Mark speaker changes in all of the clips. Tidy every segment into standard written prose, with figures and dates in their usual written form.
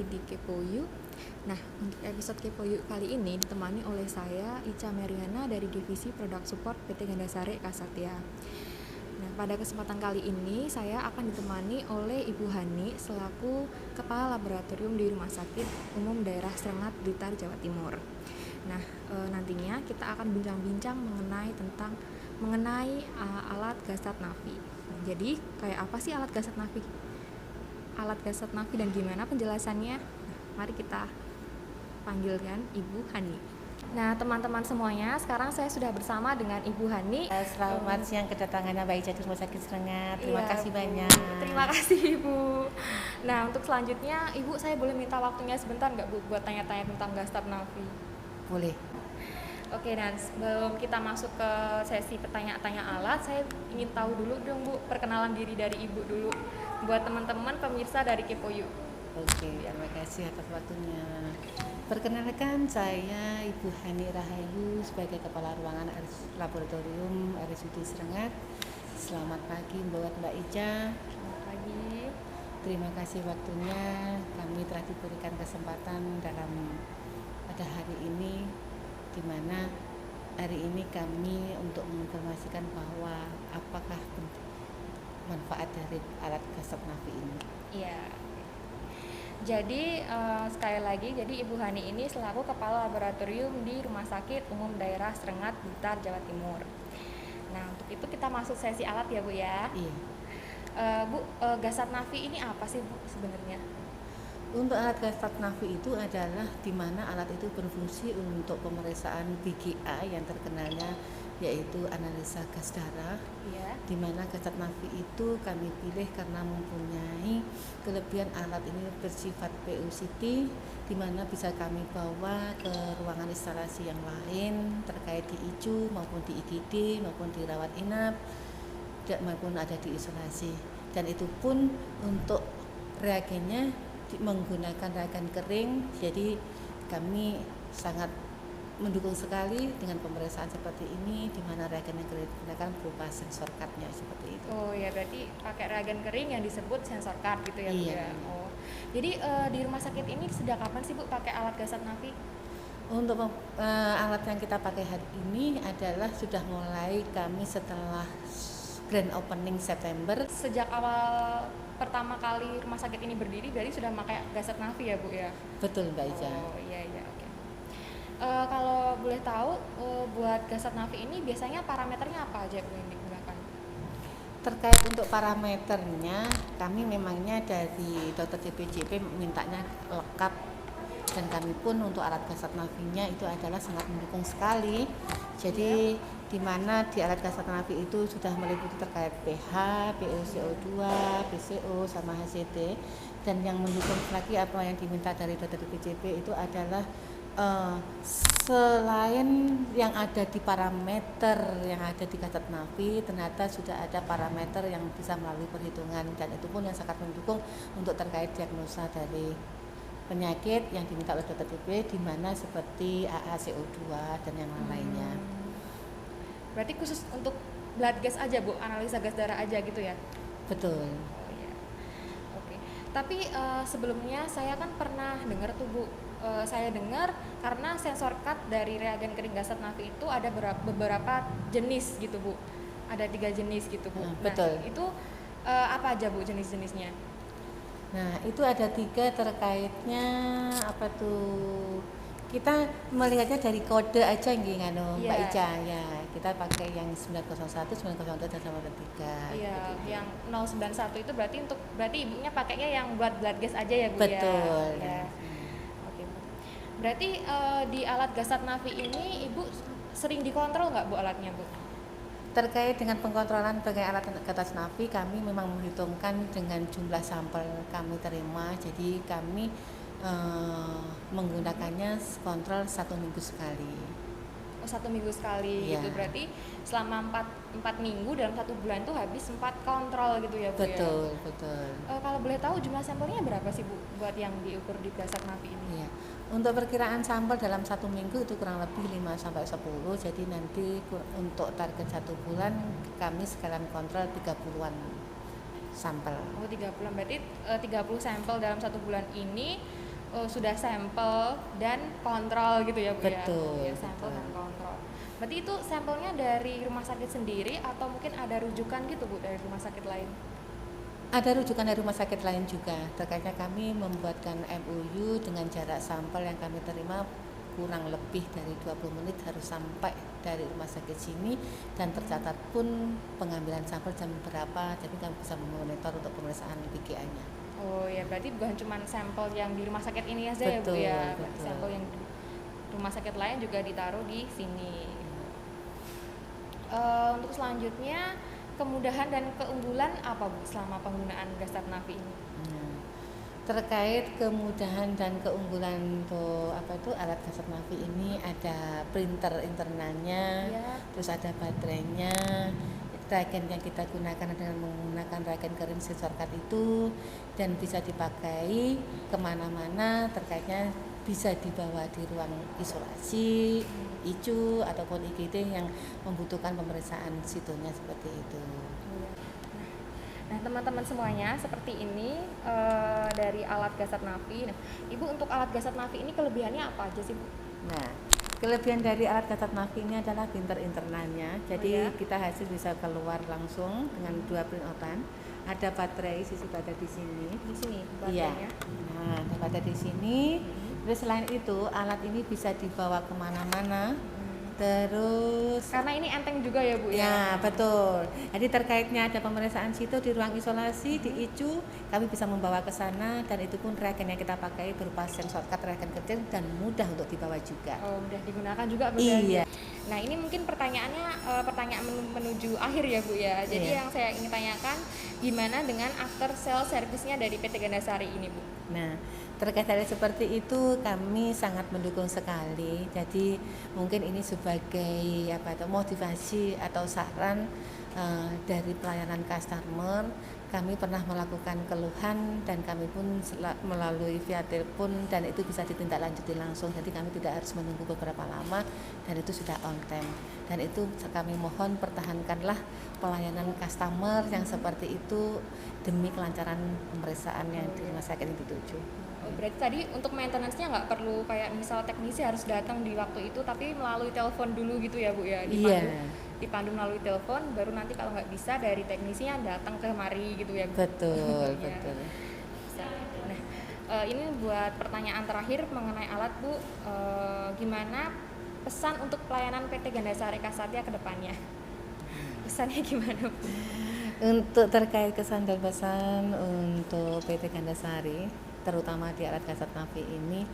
Speaker 1: di Kepo Yuk. Nah, untuk episode Kepo Yuk kali ini ditemani oleh saya, Ica Meriana dari Divisi Produk Support PT Gandasari Kasatya. Nah, pada kesempatan kali ini saya akan ditemani oleh Ibu Hani selaku Kepala Laboratorium di Rumah Sakit Umum Daerah Srengat, Blitar, Jawa Timur. Nah, nantinya kita akan bincang-bincang mengenai alat Gasat Navi. Nah, jadi kayak apa sih alat Gasat Navi? Alat Gasat Navi dan gimana penjelasannya? Nah, mari kita panggilkan Ibu Hani. Nah, teman-teman semuanya, sekarang saya sudah bersama dengan Ibu Hani.
Speaker 2: Selamat siang kedatangannya Mbak Ica di Rumah Sakit Srengat. Terima kasih
Speaker 1: Bu.
Speaker 2: banyak.
Speaker 1: Terima kasih Ibu. Nah, untuk selanjutnya Ibu, saya boleh minta waktunya sebentar nggak Bu buat tanya-tanya tentang Gasat Navi?
Speaker 2: Boleh.
Speaker 1: Oke, dan sebelum kita masuk ke sesi pertanyaan-tanya alat, saya ingin tahu dulu dong Bu, perkenalan diri dari Ibu dulu buat teman-teman pemirsa dari Kepo Yuk.
Speaker 2: Oke, terima kasih atas waktunya. Perkenalkan, saya Ibu Hani Rahayu sebagai Kepala Ruangan Laboratorium RSUD Srengat. Selamat pagi buat Mbak Ica.
Speaker 1: Selamat pagi.
Speaker 2: Terima kasih waktunya. Kami telah diberikan kesempatan pada hari ini, di mana hari ini kami untuk menginformasikan bahwa apakah manfaat dari alat Gasat Navi ini.
Speaker 1: Iya. Jadi sekali lagi, jadi Ibu Hani ini selaku Kepala Laboratorium di Rumah Sakit Umum Daerah Srengat, Blitar, Jawa Timur. Nah, untuk itu kita masuk sesi alat ya Bu ya.
Speaker 2: Iya.
Speaker 1: Bu, Gasat Navi ini apa sih Bu sebenarnya?
Speaker 2: Untuk alat Gasat Navi itu adalah di mana alat itu berfungsi untuk pemeriksaan BGA yang terkenalnya yaitu analisa gas darah.
Speaker 1: Iya.
Speaker 2: Di mana Gasat Navi itu kami pilih karena mempunyai kelebihan alat ini bersifat POCT, di mana bisa kami bawa ke ruangan instalasi yang lain terkait di ICU maupun di IGD maupun di rawat inap maupun ada di isolasi. Dan itu pun untuk reagennya menggunakan reagen kering, jadi kami sangat mendukung sekali dengan pemeriksaan seperti ini, di mana reagen yang digunakan berupa sensor cardnya seperti itu.
Speaker 1: Oh ya, berarti pakai reagen kering yang disebut sensor card gitu ya Bu
Speaker 2: Iya.
Speaker 1: ya. Oh. Jadi di rumah sakit ini sejak kapan sih Bu pakai alat Gasat Navi?
Speaker 2: Untuk alat yang kita pakai hari ini adalah sudah mulai kami setelah grand opening September.
Speaker 1: Sejak awal pertama kali rumah sakit ini berdiri, berarti sudah pakai Gasat Navi ya Bu ya?
Speaker 2: Betul Mbak Ica.
Speaker 1: Oh iya oke. Kalau boleh tahu buat Gasat Navi ini biasanya parameternya apa aja Bu yang digunakan?
Speaker 2: Terkait untuk parameternya, kami memangnya dari Dr. DPJP mintanya lengkap, dan kami pun untuk alat Gasat Navinya itu adalah sangat mendukung sekali. Jadi di mana di alat Gasat Navi itu sudah meliputi terkait pH, POCO2, PCO sama HCD, dan yang mendukung lagi apa yang diminta dari Dr. DPJP itu adalah selain yang ada di parameter yang ada di Gasat Navi, ternyata sudah ada parameter yang bisa melalui perhitungan, dan itu pun yang sangat mendukung untuk terkait diagnosa dari penyakit yang diminta oleh Dr. DP, di mana seperti AaCO2 dan yang lainnya.
Speaker 1: Berarti khusus untuk blood gas aja Bu, analisa gas darah aja gitu ya?
Speaker 2: Betul.
Speaker 1: Oh iya. Oke. Tapi sebelumnya saya kan pernah dengar tuh Bu, saya dengar karena sensor card dari reagen kering Gasat Navi itu ada beberapa jenis gitu Bu. Ada 3 jenis gitu Bu.
Speaker 2: Betul.
Speaker 1: Nah, itu apa aja Bu jenis-jenisnya?
Speaker 2: Nah, itu ada 3 terkaitnya apa tuh? Kita melihatnya dari kode aja nggih Mbak Ica ya. Kita pakai yang 901, 902 dan 903.
Speaker 1: Iya, yang 091 itu berarti ibunya pakainya yang buat blood gas aja ya Bu ya.
Speaker 2: Betul.
Speaker 1: Ya. Oke Bu. Berarti di alat Gasat Navi ini Ibu sering dikontrol nggak Bu alatnya Bu?
Speaker 2: Terkait dengan pengkontrolan pakai alat Gasat Navi, kami memang menghitungkan dengan jumlah sampel kami terima. Jadi kami menggunakannya kontrol 1 minggu sekali.
Speaker 1: Oh, 1 minggu sekali gitu. Berarti selama 4 minggu dalam 1 bulan tuh habis 4 kontrol gitu ya Bu
Speaker 2: betul,
Speaker 1: ya?
Speaker 2: Betul.
Speaker 1: Kalau boleh tahu jumlah sampelnya berapa sih Bu buat yang diukur di Gasat Navi ini?
Speaker 2: Iya. Untuk perkiraan sampel dalam 1 minggu itu kurang lebih 5-10. Jadi nanti untuk target 1 bulan kami sekalian kontrol 30-an sampel.
Speaker 1: Oh 30, berarti 30 sampel dalam 1 bulan ini sudah sampel dan kontrol gitu ya Bu
Speaker 2: Betul,
Speaker 1: ya? Sampel
Speaker 2: betul.
Speaker 1: dan kontrol. Berarti itu sampelnya dari rumah sakit sendiri atau mungkin ada rujukan gitu Bu dari rumah sakit lain?
Speaker 2: Ada rujukan dari rumah sakit lain juga. Terkaitnya kami membuatkan MOU dengan jarak sampel yang kami terima kurang lebih dari 20 menit harus sampai dari rumah sakit sini, dan tercatat pun pengambilan sampel jam berapa, jadi kami bisa memonitor untuk pemeriksaan PGA-nya.
Speaker 1: Oh ya, berarti bukan cuma sampel yang di rumah sakit ini aja ya Bu
Speaker 2: Betul,
Speaker 1: ya?
Speaker 2: betul.
Speaker 1: Sampel yang di rumah sakit lain juga ditaruh di sini. Untuk selanjutnya, kemudahan dan keunggulan apa Bu selama penggunaan Gasat Navi ini?
Speaker 2: Terkait kemudahan dan keunggulan untuk alat Gasat Navi ini, ada printer internalnya,
Speaker 1: Ya.
Speaker 2: terus ada baterainya, reagen yang kita gunakan dengan menggunakan reagen kering sensor card itu, dan bisa dipakai kemana-mana. Terkaitnya bisa dibawa di ruang isolasi, ICU ataupun IGD yang membutuhkan pemeriksaan situnya seperti itu.
Speaker 1: Nah teman-teman semuanya, seperti ini dari alat Gasat Navi. Nah Ibu, untuk alat Gasat Navi ini kelebihannya apa aja sih Bu?
Speaker 2: Nah, kelebihan dari alat Gasat Navi ini adalah printer internalnya. Jadi kita hasil bisa keluar langsung dengan 2 prinoutan. Ada baterai, sisi baterai di sini.
Speaker 1: Di sini
Speaker 2: Iya.
Speaker 1: baterainya.
Speaker 2: Nah, ada baterai di sini. Terus selain itu, alat ini bisa dibawa kemana-mana. Terus
Speaker 1: Karena ini enteng juga ya Bu ya?
Speaker 2: ya, betul. Jadi terkaitnya ada pemeriksaan situ di ruang isolasi, di ICU, kami bisa membawa ke sana, dan itu pun reagen yang kita pakai berupa sensor card reagen kecil dan mudah untuk dibawa juga.
Speaker 1: Oh, mudah digunakan juga Bu
Speaker 2: Iya.
Speaker 1: ya? Nah ini mungkin pertanyaannya pertanyaan menuju akhir ya Bu ya. Jadi yang saya ingin tanyakan, gimana dengan after sale service-nya dari PT Gandasari ini Bu?
Speaker 2: Nah, terkait hal seperti itu kami sangat mendukung sekali. Jadi mungkin ini sebagai motivasi atau saran dari pelayanan customer. Kami pernah melakukan keluhan dan kami pun melalui via telepon, dan itu bisa ditindaklanjuti langsung. Jadi kami tidak harus menunggu beberapa lama, dan itu sudah on time. Dan itu kami mohon pertahankanlah pelayanan customer yang seperti itu demi kelancaran pemeriksaan yang di rumah sakit ini dituju.
Speaker 1: Oh, berarti tadi untuk maintenance-nya nggak perlu kayak misal teknisi harus datang di waktu itu, tapi melalui telepon dulu gitu ya Bu ya? Dipandu melalui telepon, baru nanti kalau nggak bisa dari teknisinya datang ke mari gitu ya Bu?
Speaker 2: Betul, betul.
Speaker 1: Nah, ini buat pertanyaan terakhir mengenai alat Bu, gimana pesan untuk pelayanan PT Gandasari Ksatria ke depannya? Pesannya gimana Bu?
Speaker 2: Untuk terkait kesan dan pesan untuk PT Gandasari, terutama di alat Gasat Navi ini,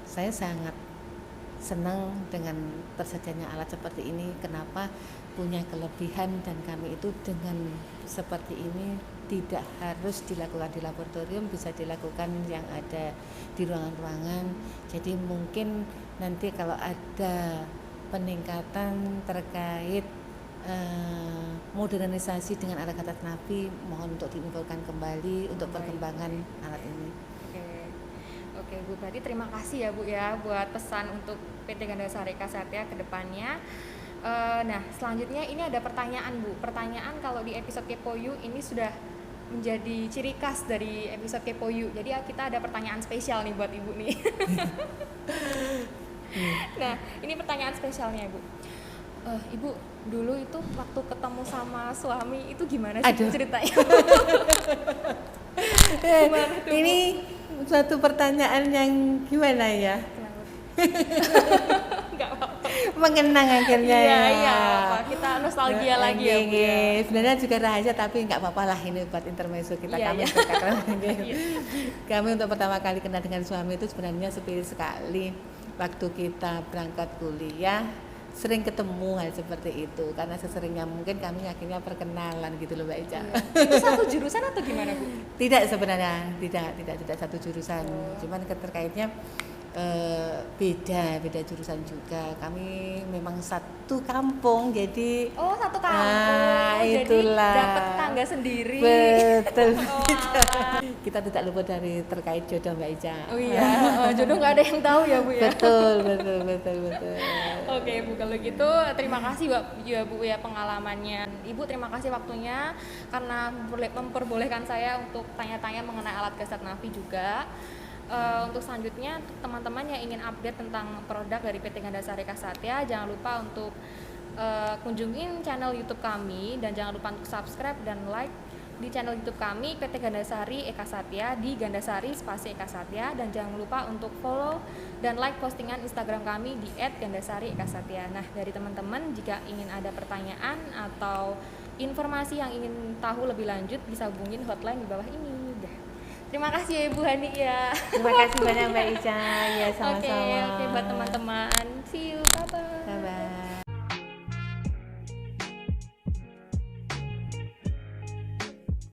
Speaker 2: saya sangat senang dengan tersedianya alat seperti ini. Kenapa? Punya kelebihan, dan kami itu dengan seperti ini tidak harus dilakukan di laboratorium, bisa dilakukan yang ada di ruangan-ruangan. Jadi mungkin nanti kalau ada peningkatan terkait modernisasi dengan alat Gasat Navi, mohon untuk diinfokan kembali untuk perkembangan alat ini.
Speaker 1: Oke Bu, berarti terima kasih ya Bu ya buat pesan untuk PT Gandasari Ksatria ke depannya. Nah selanjutnya ini ada pertanyaan Bu. Pertanyaan kalau di episode Kepo You ini sudah menjadi ciri khas dari episode Kepo You. Jadi kita ada pertanyaan spesial nih buat Ibu nih. Nah ini pertanyaan spesialnya Bu. Ibu dulu itu waktu ketemu sama suami itu gimana sih ceritanya?
Speaker 2: Ini suatu pertanyaan yang gimana ya?
Speaker 1: Enggak apa-apa.
Speaker 2: Mengenang akhirnya.
Speaker 1: Iya, kita nostalgia lagi ya Bu ya.
Speaker 2: Sebenarnya juga rahasia, tapi nggak apa-apa lah, ini buat intermezzo kita. Kami untuk pertama kali kenal dengan suami itu sebenarnya sepele sekali. Waktu kita berangkat kuliah, sering ketemu hal seperti itu, karena seseringnya mungkin kami akhirnya perkenalan gitu loh Mbak Ica.
Speaker 1: Itu satu jurusan atau gimana Bu?
Speaker 2: Tidak sebenarnya, tidak satu jurusan, cuman terkaitnya beda jurusan juga. Kami memang satu kampung, jadi
Speaker 1: satu kampung,
Speaker 2: itulah.
Speaker 1: Jadi dapat tangga sendiri.
Speaker 2: Betul. Kita tidak luput dari terkait jodoh Mbak Ica.
Speaker 1: Oh iya, jodoh nggak ada yang tahu ya Bu ya.
Speaker 2: Betul.
Speaker 1: Oke Bu, kalau gitu terima kasih Bu ya pengalamannya. Ibu terima kasih waktunya karena memperbolehkan saya untuk tanya-tanya mengenai alat Gasat Navi juga. Untuk selanjutnya teman-teman yang ingin update tentang produk dari PT Gandasari Eka Satya, jangan lupa untuk kunjungin channel YouTube kami, dan jangan lupa untuk subscribe dan like di channel YouTube kami PT Gandasari Eka Satya di Gandasari spasi Eka Satya, dan jangan lupa untuk follow dan like postingan Instagram kami di @gandasari_eka_satya. Nah, dari teman-teman jika ingin ada pertanyaan atau informasi yang ingin tahu lebih lanjut bisa hubungin hotline di bawah ini. Terima kasih ya Ibu Hani ya.
Speaker 2: Terima kasih banyak Mbak Ica. Ya, sama-sama.
Speaker 1: Oke, buat teman-teman. See you. Bye bye.